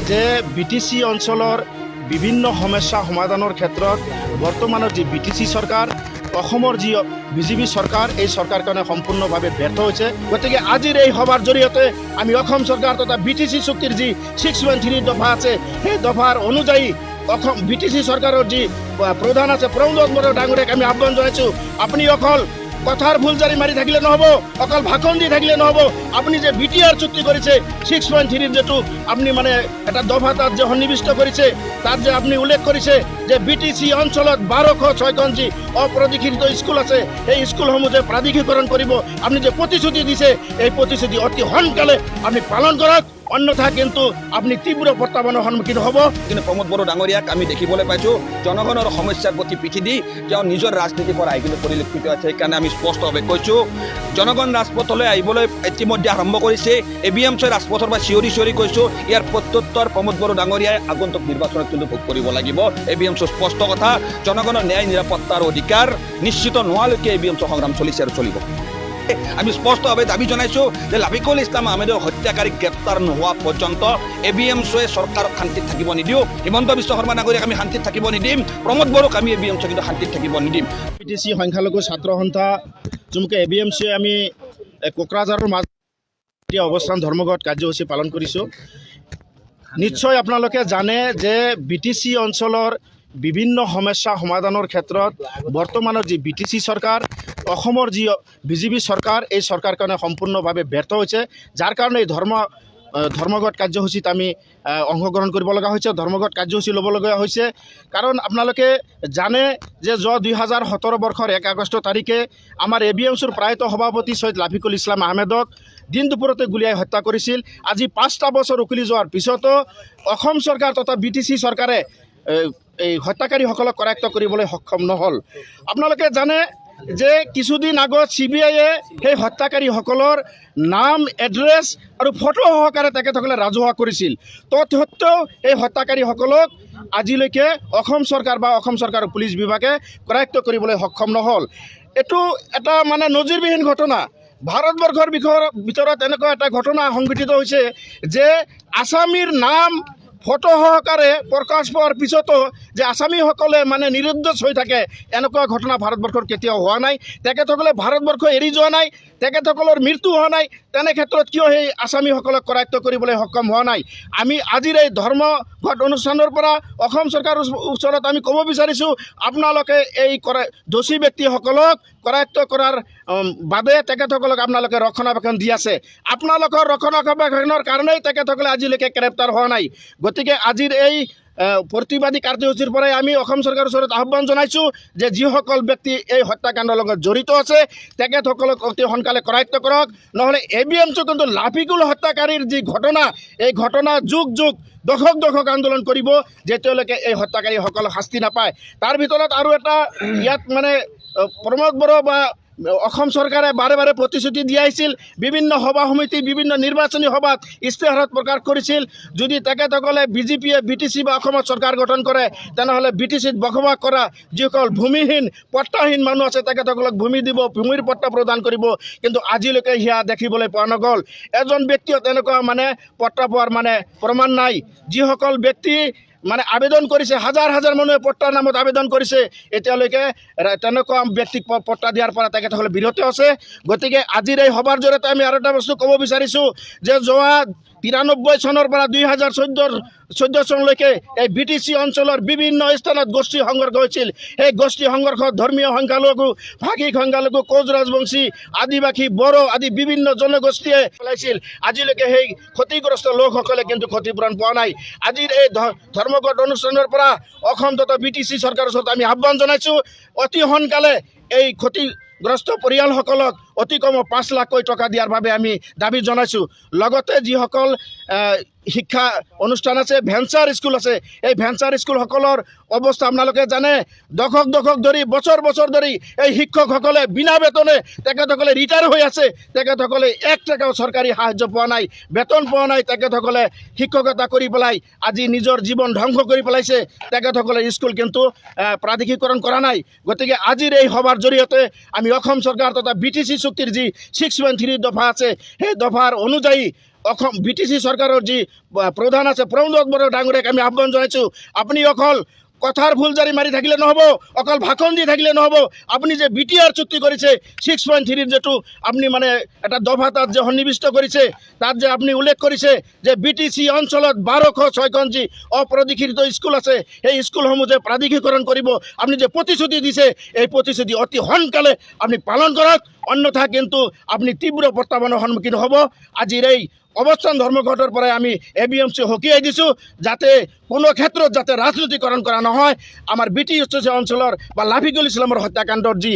যে বিটিসি অঞ্চলৰ বিভিন্ন সমস্যা সমাধানৰ ক্ষেত্ৰত বৰ্তমানৰ যি বিটিসি চৰকাৰ অসমৰ যি বিজেপি চৰকাৰ এই চৰকাৰখনে সম্পূৰ্ণভাৱে ব্যৰ্থ হৈছে। গতিকে আজিৰ এই সভাৰ জৰিয়তে আমি অসম চৰকাৰ তথা বিটিসি চুক্তিৰ যি 6.3 দফা আছে সেই দফাৰ অনুযায়ী অসম বিটিসি চৰকাৰৰ যি প্ৰধান আছে প্ৰমোদ বড়ো ডাঙৰীয়াক আমি আহ্বান জনাইছোঁ, আপুনি অকল কথাৰ ফুলজাৰি মাৰি থাকিলে নহ'ব, অকল ভাষণ দি থাকিলে নহ'ব। আপুনি যে বিটিআৰ চুক্তি কৰিছে 6.3 যেটো আপুনি মানে এটা দফা তাত যে সন্নিৱিষ্ট কৰিছে, তাত যে আপুনি উল্লেখ কৰিছে যে বিটিসি অঞ্চলত 1206খন যি অপ্ৰাধিকৃত স্কুল আছে এই স্কুলসমূহ যে প্ৰাধিকৰণ কৰিব, আপুনি যে প্ৰতিশ্ৰুতি দিছে এই প্ৰতিশ্ৰুতি অতি সোনকালে আপুনি পালন কৰক, অন্যথা কিন্তু আপুনি তীব্ৰ প্ৰত্যাহ্বানৰ সন্মুখীন হ'ব। কিন্তু প্ৰমোদ বড়ো ডাঙৰীয়াক আমি দেখিবলৈ পাইছোঁ জনগণৰ সমস্যাৰ প্ৰতি পিঠি দি তেওঁ নিজৰ ৰাজনীতি কৰাই কিন্তু পৰিলক্ষিত আছে। সেইকাৰণে আমি স্পষ্টভাৱে কৈছোঁ জনগণ ৰাজপথলৈ আহিবলৈ ইতিমধ্যে আৰম্ভ কৰিছে। ABMCৰ ৰাজপথৰ পৰা চিঞৰি চিঞৰি কৈছোঁ ইয়াৰ প্ৰত্যুত্তৰ প্ৰমোদ বড়ো ডাঙৰীয়াই আগন্তুক নিৰ্বাচনত কিন্তু ভোগ কৰিব লাগিব। ABMCৰ স্পষ্ট কথা, জনগণৰ ন্যায় নিৰাপত্তাৰ অধিকাৰ নিশ্চিত নোহোৱালৈকে ABMC সংগ্ৰাম চলিছে আৰু চলিব। আমি স্পষ্টভাৱে দাবী জনাইছোঁ যে লাবিকুল ইছলাম আহমেদৰ হত্যাকাৰীক গ্ৰেপ্তাৰ নোহোৱা পৰ্যন্ত ABMCয়ে চৰকাৰক শান্তিত থাকিব নিদিওঁ। হিমন্ত বিশ্ব শৰ্মা ডাঙৰীয়াক আমি শান্তিত থাকিব নিদিম, প্ৰমোদ বড়োক আমি ABMC কিন্তু শান্তিত থাকিব নিদিম। বিটিসি সংখ্যালঘু ছাত্ৰ সন্থা চমুকৈ ABMCয়ে আমি কোকৰাঝাৰৰ মাজত অৱস্থান ধৰ্মঘট কাৰ্যসূচী পালন কৰিছোঁ। নিশ্চয় আপোনালোকে জানে যে বিটিসি অঞ্চলৰ বিভিন্ন সমস্যা সমাধানৰ ক্ষেত্ৰত বৰ্তমানৰ যি বিটিসি চৰকাৰ অসমৰ যি বিজেপি চৰকাৰ এই চৰকাৰখনে সম্পূৰ্ণভাৱে ব্যৰ্থ হৈছে, যাৰ কাৰণে এই ধৰ্মঘট কাৰ্যসূচীত আমি অংশগ্ৰহণ কৰিব লগা হৈছে, ধৰ্মঘট কাৰ্যসূচী ল'বলগীয়া হৈছে। কাৰণ আপোনালোকে জানে যে 2017 বৰ্ষৰ 1 আগষ্ট তাৰিখে আমাৰ ABMCৰ প্ৰায়তঃ সভাপতি ছৈয়দ লাফিকুল ইছলাম আহমেদক দিন দুপৰতে গুলীয়াই হত্যা কৰিছিল। আজি 5টা বছৰ উকলি যোৱাৰ পিছতো অসম চৰকাৰ তথা বিটিসি চৰকাৰে এই হত্যাকাৰীসকলক কৰায়ত্ব কৰিবলৈ সক্ষম নহ'ল। আপোনালোকে জানে যে কিছুদিন আগত CBIয়ে সেই হত্যাকাৰীসকলৰ নাম, এড্ৰেছ আৰু ফটো সহকাৰে তেখেতসকলে ৰাজহুৱা কৰিছিল। তৎসত্ত্বেও এই হত্যাকাৰীসকলক আজিলৈকে অসম চৰকাৰ বা অসম চৰকাৰৰ পুলিচ বিভাগে কৰায়ত্ব কৰিবলৈ সক্ষম নহ'ল। এইটো এটা মানে নজিৰবিহীন ঘটনা। ভাৰতবৰ্ষৰ ভিতৰত এনেকুৱা এটা ঘটনা সংঘটিত হৈছে যে আছামীৰ নাম ফটো সহকাৰে প্ৰকাশ পোৱাৰ পিছতো যে আছামীসকলে মানে নিৰুদ্দেশ হৈ থাকে, এনেকুৱা ঘটনা ভাৰতবৰ্ষৰ কেতিয়াও হোৱা নাই। তেখেতসকলে ভাৰতবৰ্ষ এৰি যোৱা নাই, তেখেতসকলৰ মৃত্যু হোৱা নাই, তেনে ক্ষেত্ৰত কিয় সেই আছামীসকলক কৰায়ত্ব কৰিবলৈ সক্ষম হোৱা নাই? আমি আজিৰ এই ধৰ্মঘট অনুষ্ঠানৰ পৰা অসম চৰকাৰৰ ওচৰত আমি ক'ব বিচাৰিছোঁ, আপোনালোকে এই দোষী ব্যক্তিসকলক কৰায়ত্ব কৰাৰ বাদে তেখেতসকলক আপোনালোকে ৰক্ষণাবেক্ষণ দি আছে। আপোনালোকৰ ৰক্ষণাবেক্ষণৰ কাৰণেই তেখেতসকলে আজিলৈকে গ্ৰেপ্তাৰ হোৱা নাই। গতিকে আজিৰ এই প্ৰতিবাদী কাৰ্যসূচীৰ পৰাই আমি অসম চৰকাৰৰ ওচৰত আহ্বান জনাইছোঁ যে যিসকল ব্যক্তি এই হত্যাকাণ্ডৰ লগত জড়িত আছে তেখেতসকলক অতি সোনকালে কৰায়ত্ব কৰক, নহ'লে ABMC কিন্তু লাফিকুল হত্যাকাৰীৰ যি ঘটনা এই ঘটনা যুগ যুগ দশক আন্দোলন কৰিব যেতিয়ালৈকে এই হত্যাকাৰীসকলক শাস্তি নাপায়। তাৰ ভিতৰত আৰু এটা ইয়াত মানে প্ৰমোদ বড়ো বা অসম চৰকাৰে বাৰে বাৰে প্ৰতিশ্ৰুতি দিয়াইছিল, বিভিন্ন সভা সমিতি বিভিন্ন নিৰ্বাচনী সভাত ইস্তাহাৰত প্ৰকাশ কৰিছিল যদি তেখেতসকলে বিজেপিয়ে বিটিসি বা অসমত চৰকাৰ গঠন কৰে তেনেহ'লে বিটিসিত বসবাস কৰা যিসকল ভূমিহীন পট্টাহীন মানুহ আছে তেখেতসকলক ভূমি দিব, ভূমিৰ পট্টা প্ৰদান কৰিব। কিন্তু আজিলৈকে সেয়া দেখিবলৈ পোৱা নগ'ল। এজন ব্যক্তিও তেনেকুৱা মানে পট্টা পোৱাৰ মানে প্ৰমাণ নাই। যিসকল ব্যক্তি মানে আবেদন কৰিছে, হাজাৰ হাজাৰ মানুহে পট্টাৰ নামত আবেদন কৰিছে, এতিয়ালৈকে তেনেকুৱা ব্যক্তিক পট্টা দিয়াৰ পৰা তেখেতসকলে বিৰত আছে। গতিকে আজিৰ এই সভাৰ জৰিয়তে আমি আৰু এটা বস্তু ক'ব বিচাৰিছোঁ যে যোৱা 93 চনৰ পৰা 2014 চনলৈকে এই বিটিসি অঞ্চলৰ বিভিন্ন স্থানত গোষ্ঠী সংঘৰ্ষ হৈছিল। সেই গোষ্ঠী সংঘৰ্ষত ধৰ্মীয় সংখ্যালঘু, ভাষিক সংখ্যালঘু, কোচ ৰাজবংশী, আদিবাসী, বড়ো আদি বিভিন্ন জনগোষ্ঠীয়ে চলাইছিল। আজিলৈকে সেই ক্ষতিগ্ৰস্ত লোকসকলে কিন্তু ক্ষতিপূৰণ পোৱা নাই। আজিৰ এই ধৰ্মঘট অনুষ্ঠানৰ পৰা অসম তথা বিটিসি চৰকাৰৰ ওচৰত আমি আহ্বান জনাইছোঁ, অতি সোনকালে এই ক্ষতিগ্ৰস্ত পৰিয়ালসকলক অতি কমেও 5 লাখকৈ টকা দিয়াৰ বাবে আমি দাবী জনাইছোঁ। লগতে যিসকল শিক্ষা অনুষ্ঠান আছে, ভেঞ্চাৰ স্কুল আছে, এই ভেঞ্চাৰ স্কুলসকলৰ অৱস্থা আপোনালোকে জানে। দশক ধৰি বছৰ ধৰি এই শিক্ষকসকলে বিনা বেতনে তেখেতসকলে ৰিটায়াৰ হৈ আছে। তেখেতসকলে 1 টকাও চৰকাৰী সাহায্য পোৱা নাই, বেতন পোৱা নাই। তেখেতসকলে শিক্ষকতা কৰি পেলাই আজি নিজৰ জীৱন ধ্বংস কৰি পেলাইছে। তেখেতসকলে স্কুল কিন্তু প্ৰাধিকৰণ কৰা নাই। গতিকে আজিৰ এই সভাৰ জৰিয়তে আমি অসম চৰকাৰ তথা বিটিসি চুক্তিৰ যি 6.3 দফা আছে সেই দফাৰ অনুযায়ী BTC চৰকাৰৰ যি প্ৰধান আছে প্ৰমোদ বড়ো ডাঙৰীয়াক আমি আহ্বান জনাইছোঁ, আপুনি অকল কথাৰ ফুলজাৰি মাৰি থাকিলে নহ'ব, অকল ভাষণ দি থাকিলে নহ'ব। আপুনি যে BTR চুক্তি কৰিছে 6.3 যেটো আপুনি মানে এটা দফা তাত যে সন্নিৱিষ্ট কৰিছে, তাত যে আপুনি উল্লেখ কৰিছে যে BTC অঞ্চলত 1206খন যি অপ্ৰাধিকৃত স্কুল আছে, সেই স্কুলসমূহ যে প্ৰাধিকৰণ কৰিব, আপুনি যে প্ৰতিশ্ৰুতি দিছে, এই প্ৰতিশ্ৰুতি অতি সোনকালে আপুনি পালন কৰক, অন্যথা কিন্তু আপুনি তীব্ৰ প্ৰত্যাহ্বানৰ সন্মুখীন হ'ব। আজিৰ এই অৱস্থান ধৰ্মঘটৰ পৰাই আমি ABMC সকীয়াই দিছোঁ, যাতে কোনো ক্ষেত্ৰত যাতে ৰাজনীতিকৰণ কৰা নহয়। আমাৰ BTC অঞ্চলৰ বা লাফিকুল ইছলামৰ হত্যাকাণ্ডৰ যি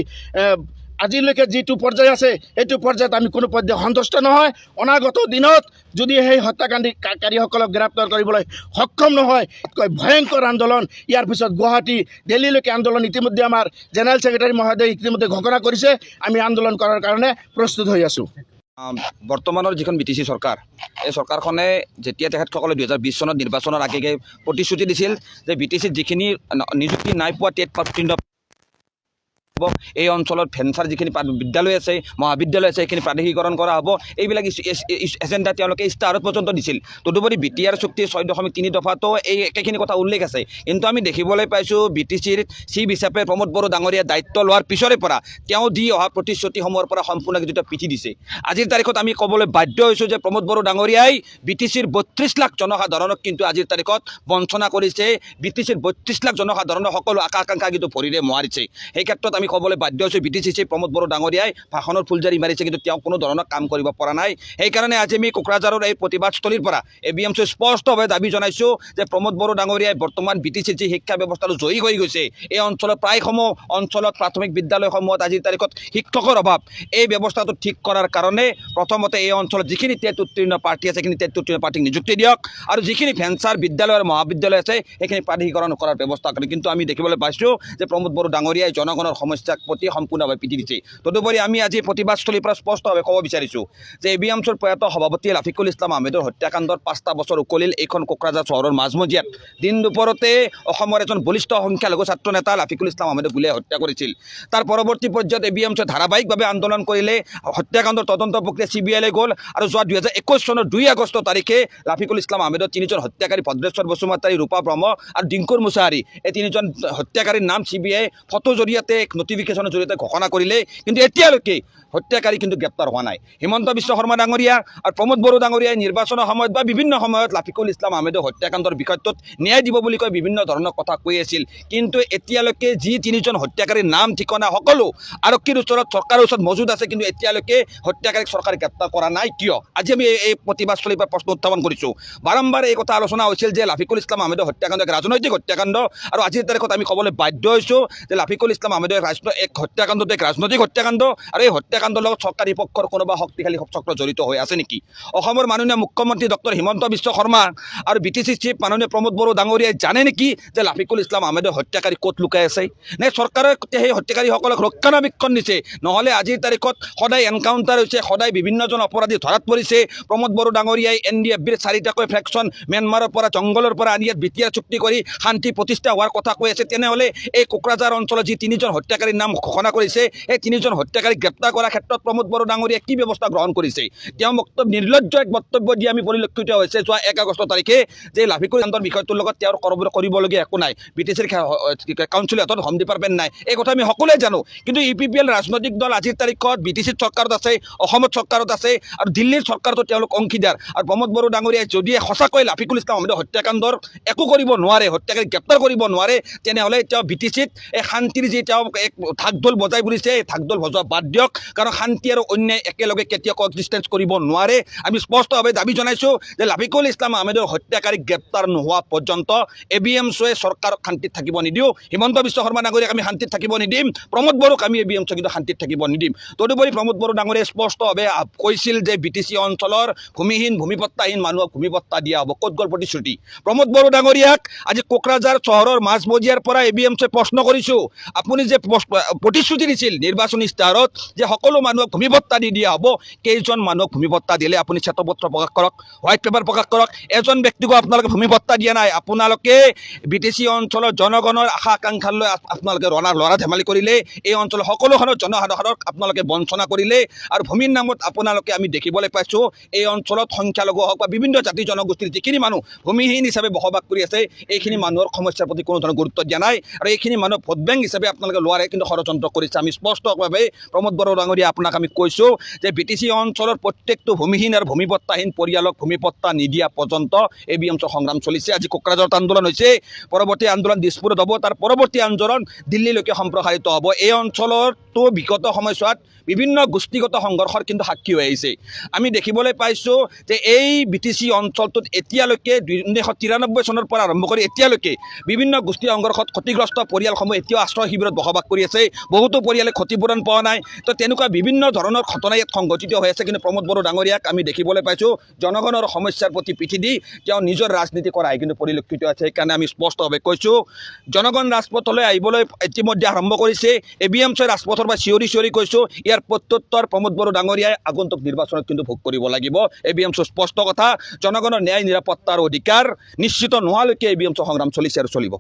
আজিলৈকে যিটো পৰ্যায় আছে, এইটো পৰ্যায়ত আমি কোনো পৰ্যায় সন্তুষ্ট নহয়। অনাগত দিনত যদি সেই হত্যাকাৰীসকলক গ্ৰেপ্তাৰ কৰিবলৈ সক্ষম নহয়, ভয়ংকৰ আন্দোলন, ইয়াৰ পিছত গুৱাহাটী দিল্লীলৈকে আন্দোলন ইতিমধ্যে আমাৰ জেনেৰেল ছেক্ৰেটাৰী মহোদয়ে ইতিমধ্যে ঘোষণা কৰিছে। আমি আন্দোলন কৰাৰ কাৰণে প্ৰস্তুত হৈ আছোঁ। বৰ্তমানৰ যিখন BTC চৰকাৰ, এই চৰকাৰখনে যেতিয়া তেখেতসকলে 2020 চনত নিৰ্বাচনৰ আগে প্ৰতিশ্ৰুতি দিছিল যে BTCত যিখিনি নিযুক্তি নাই পোৱা টেট উত্তীৰ্ণ এই অঞ্চলত ভেঞ্চাৰ যিখিনি বিদ্যালয় আছে, মহাবিদ্যালয় আছে, সেইখিনি প্ৰাধিকৰণ কৰা হ'ব। এইবিলাক এজেণ্ডা তেওঁলোকে ইস্তাহাৰত পৰ্যন্ত দিছিল। তদুপৰি BTR চুক্তিৰ 6.3 দফাতো এই একেখিনি কথা উল্লেখ আছে। কিন্তু আমি দেখিবলৈ পাইছোঁ BTCৰ চিফ হিচাপে প্ৰমোদ বড়ো ডাঙৰীয়াই দায়িত্ব লোৱাৰ পিছৰে পৰা তেওঁ দি অহা প্ৰতিশ্ৰুতিসমূহৰ পৰা সম্পূৰ্ণ যিটো পিঠি দিছে। আজিৰ তাৰিখত আমি ক'বলৈ বাধ্য হৈছোঁ যে প্ৰমোদ বড়ো ডাঙৰীয়াই BTCৰ 32 লাখ জনসাধাৰণক কিন্তু আজিৰ তাৰিখত বঞ্চনা কৰিছে। BTCৰ 32 লাখ জনসাধাৰণৰ সকলো আকাংক্ষা কিন্তু ভৰিৰে মোহাৰিছে। সেই ক্ষেত্ৰত আমি ক'বলৈ বাধ্য হৈছোঁ BTC চিফ প্ৰমোদ বড়ো ডাঙৰীয়াই ভাষণৰ ফুলজাৰি মাৰিছে, কিন্তু তেওঁ কোনো ধৰণৰ কাম কৰিব পৰা নাই। সেইকাৰণে আজি আমি কোকৰাঝাৰৰ এই প্ৰতিবাদস্থলীৰ পৰা ABMC স্পষ্টভাৱে দাবী জনাইছোঁ যে প্ৰমোদ বড়ো ডাঙৰীয়াই বৰ্তমান BTCৰ যি শিক্ষা ব্যৱস্থাটো জয়ী হৈ গৈছে, এই অঞ্চলত প্ৰায়সমূহ অঞ্চলত প্ৰাথমিক বিদ্যালয়সমূহত আজিৰ তাৰিখত শিক্ষকৰ অভাৱ। এই ব্যৱস্থাটো ঠিক কৰাৰ কাৰণে প্ৰথমতে এই অঞ্চলত যিখিনি টেট উত্তীৰ্ণ প্ৰাৰ্থী আছে, সেইখিনি টেট উত্তীৰ্ণ প্ৰাৰ্থীক নিযুক্তি দিয়ক, আৰু যিখিনি ভেঞ্চাৰ বিদ্যালয় আৰু মহাবিদ্যালয় আছে সেইখিনি প্ৰাধিকৰণ কৰাৰ ব্যৱস্থা কৰে। কিন্তু আমি দেখিবলৈ পাইছোঁ যে প্ৰমোদ বড়ো ডাঙৰীয়াই জনগণৰ সমস্যাক প্ৰতি সম্পূৰ্ণভাৱে পিঠি দিছে। তদুপৰি আমি আজি প্ৰতিবাদস্থলীৰ পৰা স্পষ্টভাৱে ক'ব বিচাৰিছোঁ যে ABMCৰ প্ৰয়াত সভাপতি লাফিকুল ইছলাম আহমেদৰ হত্যাকাণ্ডৰ 5টা বছৰ উকলিল এইখন কোকৰাঝাৰ চহৰৰ মাজমজিয়াত। দিন দুপৰতে অসমৰ এজন বলিষ্ঠ সংখ্যালঘু ছাত্ৰ নেতা লাফিকুল ইছলাম আহমেদক গুলীয়াই হত্যা কৰিছিল। তাৰ পৰৱৰ্তী পৰ্যায়ত ABMCয়ে ধাৰাবাহিকভাৱে আন্দোলন কৰিলে, হত্যাকাণ্ডৰ তদন্ত প্ৰক্ৰিয়া CBI লৈ গ'ল, আৰু যোৱা 2021 চনৰ 2 আগষ্ট তাৰিখে লাফিকুল ইছলাম আহমেদৰ 3জন হত্যাকাৰী ভদ্ৰেশ্বৰ বসুমতাৰী, ৰূপা ব্ৰহ্ম আৰু ডিংকুৰ মুছাহাৰী, এই 3জন হত্যাকাৰীৰ নাম CBI ফটোৰ জৰিয়তে নটিফিকেশ্যনৰ জৰিয়তে ঘোষণা কৰিলে, কিন্তু এতিয়ালৈকে হত্যাকাৰী কিন্তু গ্ৰেপ্তাৰ হোৱা নাই। হিমন্ত বিশ্ব শৰ্মা ডাঙৰীয়া আৰু প্ৰমোদ বড়ো ডাঙৰীয়াই নিৰ্বাচনৰ সময়ত বা বিভিন্ন সময়ত লাফিকুল ইছলাম আহমেদৰ হত্যাকাণ্ডৰ বিষয়টোত ন্যায় দিব বুলি কৈ বিভিন্ন ধৰণৰ কথা কৈ আছিল। কিন্তু এতিয়ালৈকে যি 3জন হত্যাকাৰীৰ নাম ঠিকনা সকলো আৰক্ষীৰ ওচৰত, চৰকাৰৰ ওচৰত মজুদ আছে, কিন্তু এতিয়ালৈকে হত্যাকাৰীক চৰকাৰে গ্ৰেপ্তাৰ কৰা নাই কিয়? আজি আমি এই প্ৰতিবাদস্থলীৰ পৰা প্ৰশ্ন উত্থাপন কৰিছোঁ। বাৰম্বাৰ এই কথা আলোচনা হৈছিল যে লাফিকুল ইছলাম আহমেদৰ হত্যাকাণ্ড এক ৰাজনৈতিক হত্যাকাণ্ড, আৰু আজিৰ তাৰিখত আমি ক'বলৈ বাধ্য হৈছোঁ যে লাফিকুল ইছলাম আহমেদৰ এক হত্যাকাণ্ডটো এক ৰাজনৈতিক হত্যাকাণ্ড, আৰু এই হত্যাকাণ্ডৰ লগত চৰকাৰী পক্ষৰ কোনোবা শক্তিশালী চক্ৰ জড়িত হৈ আছে নেকি? অসমৰ মাননীয় মুখ্যমন্ত্ৰী ডক্টৰ হিমন্ত বিশ্ব শৰ্মা আৰু BTC চিফ মাননীয় প্ৰমোদ বড়ো ডাঙৰীয়াই জানে নেকি যে লাফিকুল ইছলাম আহমেদৰ হত্যাকাৰী ক'ত লুকাই আছে? নে চৰকাৰে সেই হত্যাকাৰীসকলক ৰক্ষণাবেক্ষণ দিছে? নহ'লে আজিৰ তাৰিখত সদায় এনকাউণ্টাৰ হৈছে, সদায় বিভিন্নজন অপৰাধী ধৰাত পৰিছে। প্ৰমোদ বড়ো ডাঙৰীয়াই NDFBৰ 4টাকৈ ফ্ৰেকশ্যন ম্যানমাৰৰ পৰা, জংঘলৰ পৰা আনি ইয়াত BTR চুক্তি কৰি শান্তি প্ৰতিষ্ঠা হোৱাৰ কথা কৈ আছে। তেনেহ'লে এই কোকৰাঝাৰ অঞ্চলত যি 3জন হত্যাকাৰীৰ নাম ঘোষণা কৰিছে, এই 3জন হত্যাকাৰীক গ্ৰেপ্তাৰ কৰাৰ ক্ষেত্ৰত প্ৰমোদ বড়ো ডাঙৰীয়াই কি ব্যৱস্থা গ্ৰহণ কৰিছে? তেওঁ নিৰ্লজ্জ এক বক্তব্য দি আমি পৰিলক্ষিত হৈছে যোৱা 1 আগষ্ট তাৰিখে যে লাফিকুল ইছলামৰ বিষয়টোৰ লগত তেওঁৰ কৰিবলগীয়া একো নাই, BTCৰ কাউন্সিলৰ হাতত হোম ডিপাৰ্টমেণ্ট নাই, এই কথা আমি সকলোৱে জানো। কিন্তু UPPL ৰাজনৈতিক দল আজিৰ তাৰিখত BTCৰ চৰকাৰত আছে, অসমত চৰকাৰত আছে, আৰু দিল্লীৰ চৰকাৰতো তেওঁলোক অংশীদাৰ। আৰু প্ৰমোদ বড়ো ডাঙৰীয়াই যদি সঁচাকৈ লাফিকুল ইছলাম আহমেদৰ হত্যাকাণ্ডৰ একো কৰিব নোৱাৰে, হত্যাকাৰীক গ্ৰেপ্তাৰ কৰিব নোৱাৰে, তেনেহ'লে তেওঁ BTCত এই শান্তিৰ যি তেওঁ এক ঢাকঢোল বজাই ফুৰিছে, এই ঢাকঢোল বজোৱা বাদ দিয়ক, কাৰণ শান্তি আৰু অন্যায় একেলগে কেতিয়াও কএক্সিষ্টেঞ্চ কৰিব নোৱাৰে। আমি স্পষ্টভাৱে দাবী জনাইছোঁ যে লাফিকুল ইছলাম আহমেদৰ হত্যাকাৰীক গ্ৰেপ্তাৰ নোহোৱা পৰ্যন্ত ABMCয়ে চৰকাৰক শান্তিত থাকিব নিদিওঁ, হিমন্ত বিশ্ব শৰ্মা ডাঙৰীয়াক আমি শান্তিত থাকিব নিদিম, প্ৰমোদ বড়োক আমি ABMC কিন্তু শান্তিত থাকিব নিদিম। তদুপৰি প্ৰমোদ বড়ো ডাঙৰীয়াই স্পষ্টভাৱে কৈছিল যে BTC অঞ্চলৰ ভূমিহীন, ভূমিপট্টাহীন মানুহক ভূমিপট্টা দিয়া হ'ব। ক'ত গ'ল প্ৰতিশ্ৰুতি? প্ৰমোদ বড়ো ডাঙৰীয়াক আজি কোকৰাঝাৰ চহৰৰ মাজমজিয়াৰ পৰা ABMCয়ে প্ৰশ্ন কৰিছোঁ, আপুনি যে স্পষ্ট প্ৰতিশ্ৰুতি দিছিল নিৰ্বাচনী ইস্তাহাৰত যে সকলো মানুহক ভূমিপট্টা দি দিয়া হ'ব। কেইজন মানুহক ভূমিপট্টা দিলে আপুনি শ্বেতপত্ৰ প্ৰকাশ কৰক, হোৱাইট পেপাৰ প্ৰকাশ কৰক। এজন ব্যক্তিকো আপোনালোকে ভূমিপট্টা দিয়া নাই। আপোনালোকে BTC অঞ্চলৰ জনগণৰ আশা আকাংক্ষালৈ আপোনালোকে লৰা ধেমালি কৰিলে। এই অঞ্চলৰ সকলোখনৰ জনসাধাৰণক আপোনালোকে বঞ্চনা কৰিলে আৰু ভূমিৰ নামত আপোনালোকে আমি দেখিবলৈ পাইছোঁ এই অঞ্চলত সংখ্যালঘু হওক বা বিভিন্ন জাতি জনগোষ্ঠীৰ যিখিনি মানুহ ভূমিহীন হিচাপে বসবাস কৰি আছে এইখিনি মানুহৰ সমস্যাৰ প্ৰতি কোনো ধৰণৰ গুৰুত্ব দিয়া নাই আৰু এইখিনি মানুহ ভোট বেংক হিচাপে আপোনালোকে লোৱাৰে কিন্তু ষড়যন্ত্ৰ কৰিছে। আমি স্পষ্টভাৱে প্ৰমোদ বড়ো ডাঙৰীয়া আপোনাক আমি কৈছোঁ যে BTC অঞ্চলৰ প্ৰত্যেকটো ভূমিহীন আৰু ভূমিপট্টাহীন পৰিয়ালক ভূমিপট্টা নিদিয়া পৰ্যন্ত ABMC সংগ্ৰাম চলিছে। আজি কোকৰাঝাৰত আন্দোলন হৈছে, পৰৱৰ্তী আন্দোলন দিছপুৰত হ'ব, তাৰ পৰৱৰ্তী আন্দোলন দিল্লীলৈকে সম্প্ৰসাৰিত হ'ব। এই অঞ্চলতো বিগত সময়ছোৱাত বিভিন্ন গোষ্ঠীগত সংঘৰ্ষৰ কিন্তু সাক্ষী হৈ আহিছে। আমি দেখিবলৈ পাইছোঁ যে এই BTC অঞ্চলটোত এতিয়ালৈকে 1993 চনৰ পৰা আৰম্ভ কৰি এতিয়ালৈকে বিভিন্ন গোষ্ঠী সংঘৰ্ষত ক্ষতিগ্ৰস্ত পৰিয়ালসমূহ এতিয়াও আশ্ৰয় শিবিৰত বসবাস কৰি আছে। বহুতো পৰিয়ালে ক্ষতিপূৰণ পোৱা নাই। তো তেনেকুৱা বিভিন্ন ধৰণৰ ঘটনা ইয়াত সংঘটিত হৈ আছে। কিন্তু প্ৰমোদ বড়ো ডাঙৰীয়াক আমি দেখিবলৈ পাইছোঁ জনগণৰ সমস্যাৰ প্ৰতি পিঠি দি তেওঁ নিজৰ ৰাজনীতি কৰাই কিন্তু পৰিলক্ষিত আছে। সেইকাৰণে আমি স্পষ্টভাৱে কৈছোঁ জনগণ ৰাজপথলৈ আহিবলৈ ইতিমধ্যে আৰম্ভ কৰিছে। ABMC ৰাজপথৰ পৰা চিঞৰি চিঞৰি কৈছোঁ ইয়াৰ প্ৰত্যুত্তৰ প্ৰমোদ বড়ো ডাঙৰীয়াই আগন্তুক নিৰ্বাচনত কিন্তু ভোগ কৰিব লাগিব। ABMC স্পষ্ট কথা, জনগণৰ ন্যায় নিৰাপত্তাৰ অধিকাৰ নিশ্চিত নোহোৱালৈকে ABMC সংগ্ৰাম চলিছে আৰু চলিব।